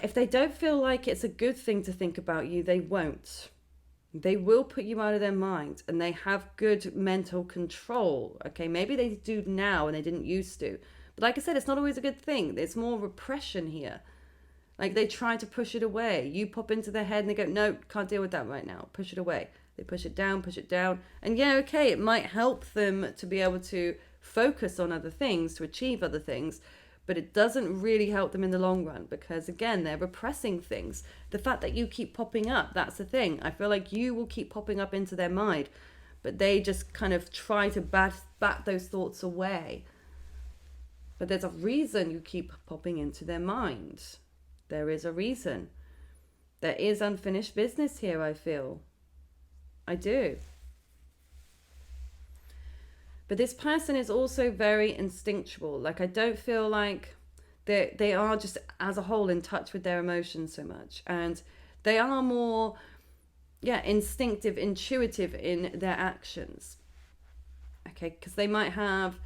if they don't feel like it's a good thing to think about you, they won't. They will put you out of their mind, and they have good mental control. Okay, maybe they do now and they didn't used to. But like I said, it's not always a good thing. There's more repression here. Like they try to push it away. You pop into their head and they go, no, can't deal with that right now. Push it away. They push it down, push it down. And yeah, okay, it might help them to be able to focus on other things, to achieve other things, but it doesn't really help them in the long run because, again, they're repressing things. The fact that you keep popping up, that's the thing. I feel like you will keep popping up into their mind, but they just kind of try to bat those thoughts away. But there's a reason you keep popping into their mind. There is a reason. There is unfinished business here, I feel. I do. But this person is also very instinctual. Like, I don't feel like they are just as a whole in touch with their emotions so much. And they are more, instinctive, intuitive in their actions. Okay, because they might have,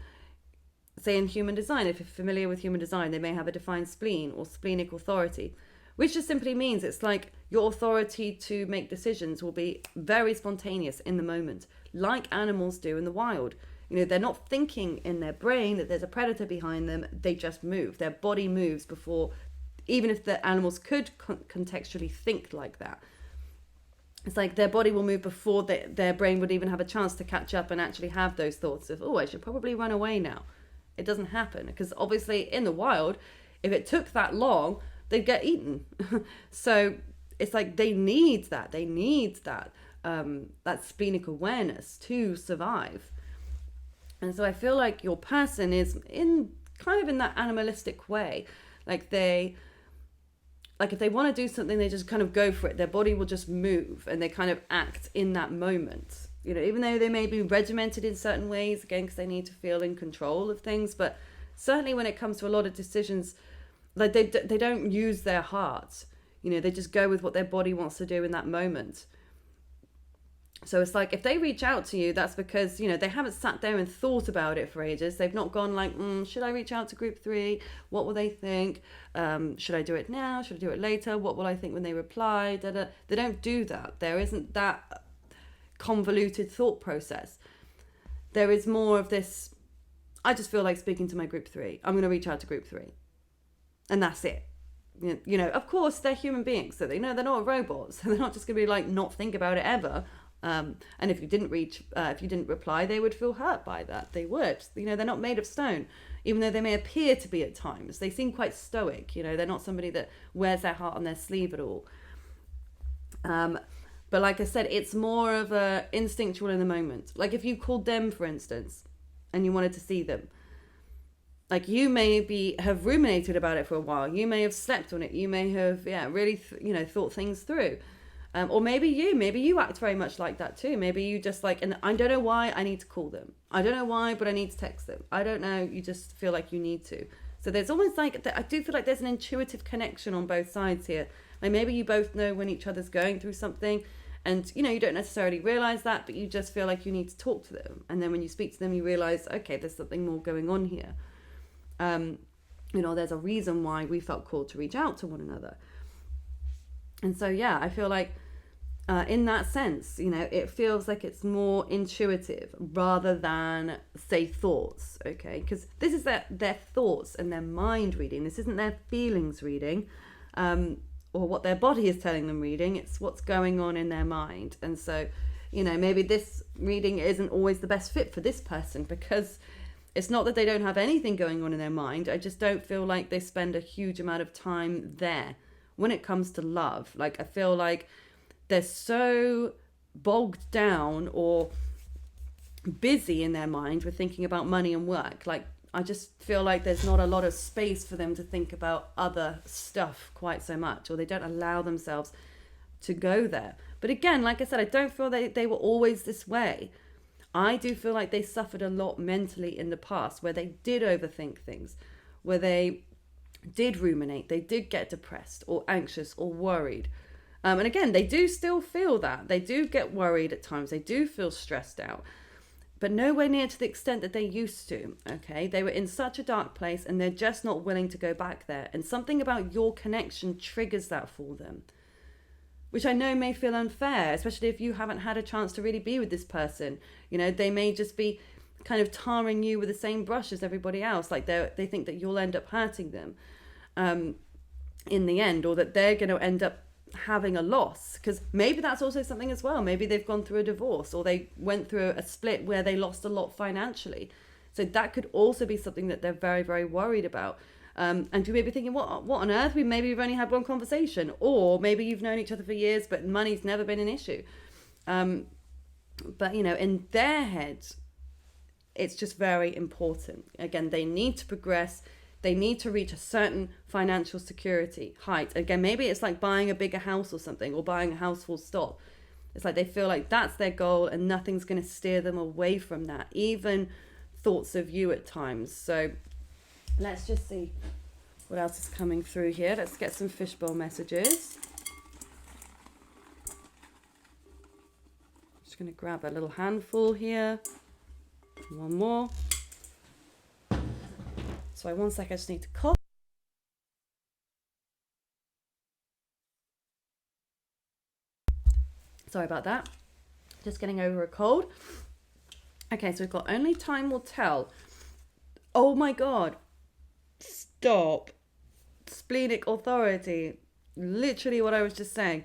say in human design, if you're familiar with human design, they may have a defined spleen or splenic authority, which just simply means it's like your authority to make decisions will be very spontaneous in the moment, like animals do in the wild. You know, they're not thinking in their brain that there's a predator behind them. They just move. Their body moves before, even if the animals could contextually think like that. It's like their body will move before their brain would even have a chance to catch up and actually have those thoughts of, oh, I should probably run away now. It doesn't happen because obviously in the wild, if it took that long, they'd get eaten. So it's like they need that. They need that splenic awareness to survive. And so I feel like your person is in that animalistic way. Like if they want to do something, they just kind of go for it. Their body will just move and they kind of act in that moment. You know, even though they may be regimented in certain ways, again, because they need to feel in control of things. But certainly when it comes to a lot of decisions, like they don't use their heart. You know, they just go with what their body wants to do in that moment. So it's like if they reach out to you, that's because, you know, they haven't sat there and thought about it for ages. They've not gone like, should I reach out to group 3? What will they think? Should I do it now? Should I do it later? What will I think when they reply? They don't do that. There isn't that convoluted thought process. There is more of this, I just feel like speaking to my group 3. I'm going to reach out to group 3. And that's it. You know, of course, they're human beings. So they know they're not robots. So they're not just going to be like, not think about it ever. And if you didn't reply, they would feel hurt by that. They would. You know, they're not made of stone, even though they may appear to be at times. They seem quite stoic. You know, they're not somebody that wears their heart on their sleeve at all. But like I said, it's more of a instinctual in the moment. Like if you called them, for instance, and you wanted to see them, like you may have ruminated about it for a while. You may have slept on it. You may have, really, thought things through. Or maybe you act very much like that too. Maybe you just like, and I don't know why I need to call them. I don't know why, but I need to text them. I don't know. You just feel like you need to. So there's almost like, I do feel like there's an intuitive connection on both sides here. Like maybe you both know when each other's going through something and, you know, you don't necessarily realize that, but you just feel like you need to talk to them. And then when you speak to them, you realize, okay, there's something more going on here. There's a reason why we felt called to reach out to one another. And so, I feel like in that sense, you know, it feels like it's more intuitive rather than, say, thoughts, okay? Because this is their thoughts and their mind reading. This isn't their feelings reading or what their body is telling them reading. It's what's going on in their mind. And so, you know, maybe this reading isn't always the best fit for this person because it's not that they don't have anything going on in their mind. I just don't feel like they spend a huge amount of time there when it comes to love. Like, I feel like they're so bogged down or busy in their mind with thinking about money and work. Like, I just feel like there's not a lot of space for them to think about other stuff quite so much, or they don't allow themselves to go there. But again, like I said, I don't feel they were always this way. I do feel like they suffered a lot mentally in the past where they did overthink things, where they did ruminate, they did get depressed or anxious or worried. And again, they do still feel that. They do get worried at times. They do feel stressed out, but nowhere near to the extent that they used to, okay? They were in such a dark place and they're just not willing to go back there. And something about your connection triggers that for them, which I know may feel unfair, especially if you haven't had a chance to really be with this person. You know, they may just be kind of tarring you with the same brush as everybody else. Like they think that you'll end up hurting them in the end, or that they're going to end up having a loss, because maybe that's also something as well. Maybe they've gone through a divorce, or they went through a split where they lost a lot financially. So that could also be something that they're very, very worried about. And you may be thinking, what on earth? Maybe we've only had one conversation, or maybe you've known each other for years, but money's never been an issue. But in their head, it's just very important. Again, they need to progress. They need to reach a certain financial security height. Again, maybe it's like buying a bigger house or something, or buying a house full stop. It's like they feel like that's their goal, and nothing's going to steer them away from that, even thoughts of you at times. So let's just see what else is coming through here. Let's get some fishbowl messages. Just going to grab a little handful here. One more. Sorry, one sec, I just need to cough. Sorry about that. Just getting over a cold. Okay, so we've got only time will tell. Oh my God. Stop. Splenic authority. Literally what I was just saying.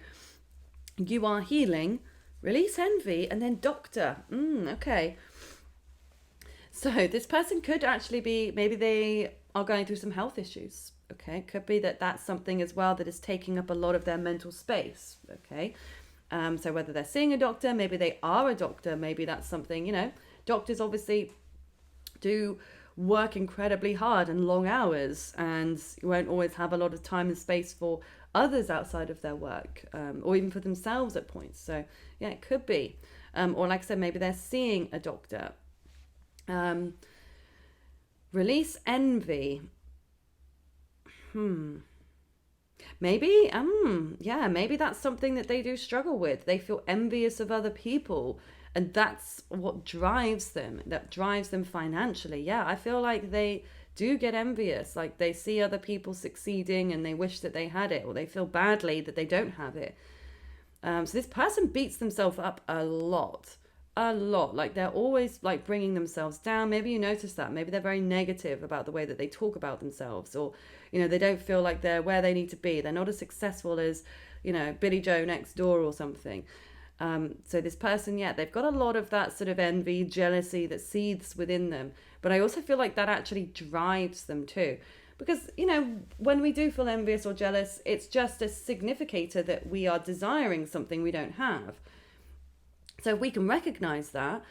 You are healing. Release envy. And then doctor. Okay. So this person could actually be, maybe they are going through some health issues. Okay. It could be that that's something as well that is taking up a lot of their mental space. Okay. So whether they're seeing a doctor, maybe they are a doctor, maybe that's something, doctors obviously do work incredibly hard and long hours, and won't always have a lot of time and space for others outside of their work, or even for themselves at points. So yeah, it could be. Or like I said, maybe they're seeing a doctor. Release envy. Maybe, maybe that's something that they do struggle with. They feel envious of other people, and that's what drives them. That drives them financially. Yeah, I feel like they do get envious. Like they see other people succeeding and they wish that they had it, or they feel badly that they don't have it. So this person beats themselves up a lot. Like they're always like bringing themselves down. Maybe you notice that. Maybe they're very negative about the way that they talk about themselves, or they don't feel like they're where they need to be. They're not as successful as Billy Joe next door or something. So this person, they've got a lot of that sort of envy, jealousy that seethes within them. But I also feel like that actually drives them too, because when we do feel envious or jealous, it's just a significator that we are desiring something we don't have. So if we can recognize that,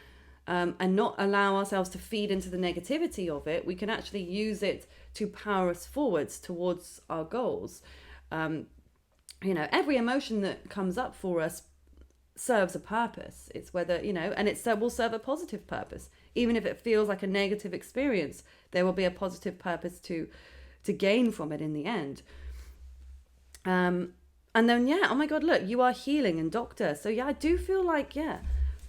and not allow ourselves to feed into the negativity of it, we can actually use it to power us forwards towards our goals. Every emotion that comes up for us serves a purpose. It's whether, and it will serve a positive purpose. Even if it feels like a negative experience, there will be a positive purpose to gain from it in the end. And then, oh my God, look, you are healing and doctor. So I do feel like,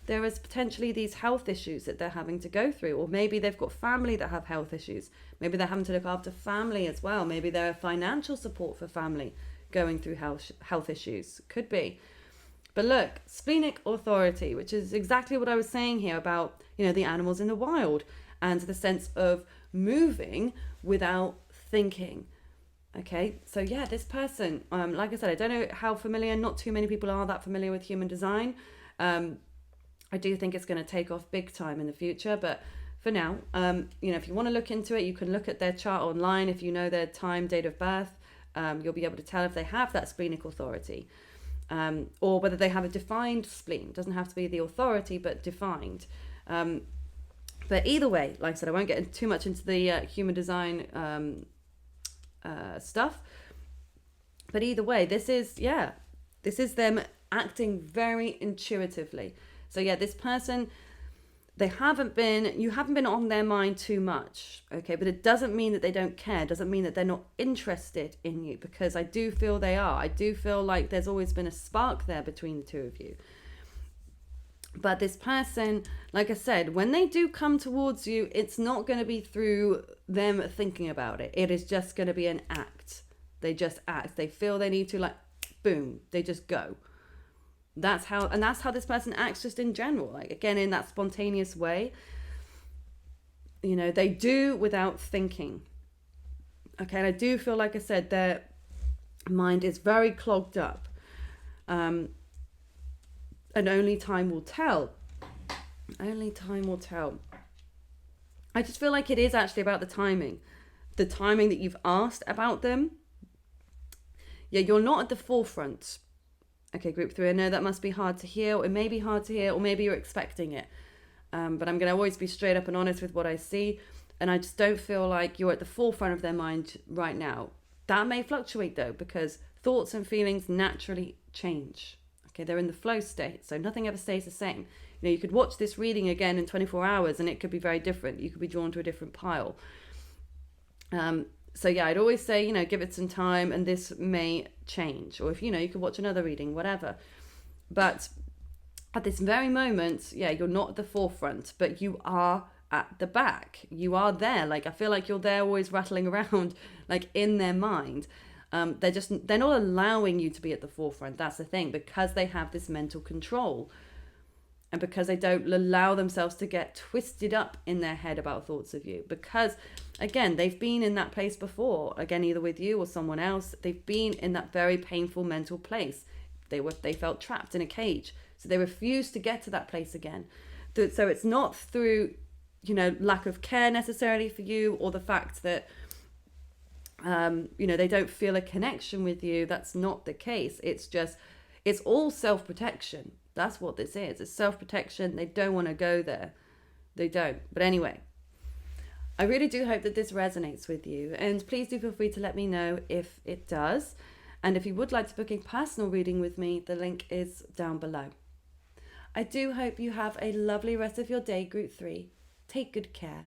there is potentially these health issues that they're having to go through, or maybe they've got family that have health issues. Maybe they're having to look after family as well. Maybe they're financial support for family going through health issues. Could be. But look, splenic authority, which is exactly what I was saying here about, the animals in the wild, and the sense of moving without thinking. Okay, so this person, like I said, I don't know how familiar, not too many people are that familiar with human design. I do think it's going to take off big time in the future, but for now, if you want to look into it, you can look at their chart online. If you know their time, date of birth, you'll be able to tell if they have that splenic authority, or whether they have a defined spleen. It doesn't have to be the authority, but defined. But either way, like I said, I won't get too much into the human design stuff, but either way, this is them acting very intuitively. So this person, you haven't been on their mind too much, okay, but it doesn't mean that they don't care. It doesn't mean that they're not interested in you, because I do feel they are. I do feel like there's always been a spark there between the two of you. But this person, like I said, when they do come towards you, it's not going to be through them thinking about it. It is just going to be an act. They just act. They feel they need to, like, boom, they just go. That's how this person acts just in general. Like, again, in that spontaneous way, they do without thinking. Okay, and I do feel, like I said, their mind is very clogged up. And only time will tell. Only time will tell. I just feel like it is actually about the timing. The timing that you've asked about them. Yeah, you're not at the forefront. Okay, group 3, I know that must be hard to hear, or it may be hard to hear, or maybe you're expecting it. But I'm going to always be straight up and honest with what I see. And I just don't feel like you're at the forefront of their mind right now. That may fluctuate though, because thoughts and feelings naturally change. Okay, they're in the flow state, so nothing ever stays the same. You know, you could watch this reading again in 24 hours and it could be very different. You could be drawn to a different pile. So yeah, I'd always say, you know, give it some time and this may change. Or if, you know, you could watch another reading, whatever. But at this very moment, yeah, you're not at the forefront, but you are at the back. You are there. Like, I feel like you're there always rattling around, like in their mind. They're not allowing you to be at the forefront. That's the thing, because they have this mental control. And because they don't allow themselves to get twisted up in their head about thoughts of you. Because, again, they've been in that place before. Again, either with you or someone else. They've been in that very painful mental place. They felt trapped in a cage. So they refused to get to that place again. So it's not through, you know, lack of care necessarily for you, or the fact that, you know, they don't feel a connection with you. That's not the case. It's all self-protection. That's what this is. It's self-protection. They don't want to go there. They don't. But anyway, I really do hope that this resonates with you. And please do feel free to let me know if it does. And if you would like to book a personal reading with me, the link is down below. I do hope you have a lovely rest of your day, Group 3. Take good care.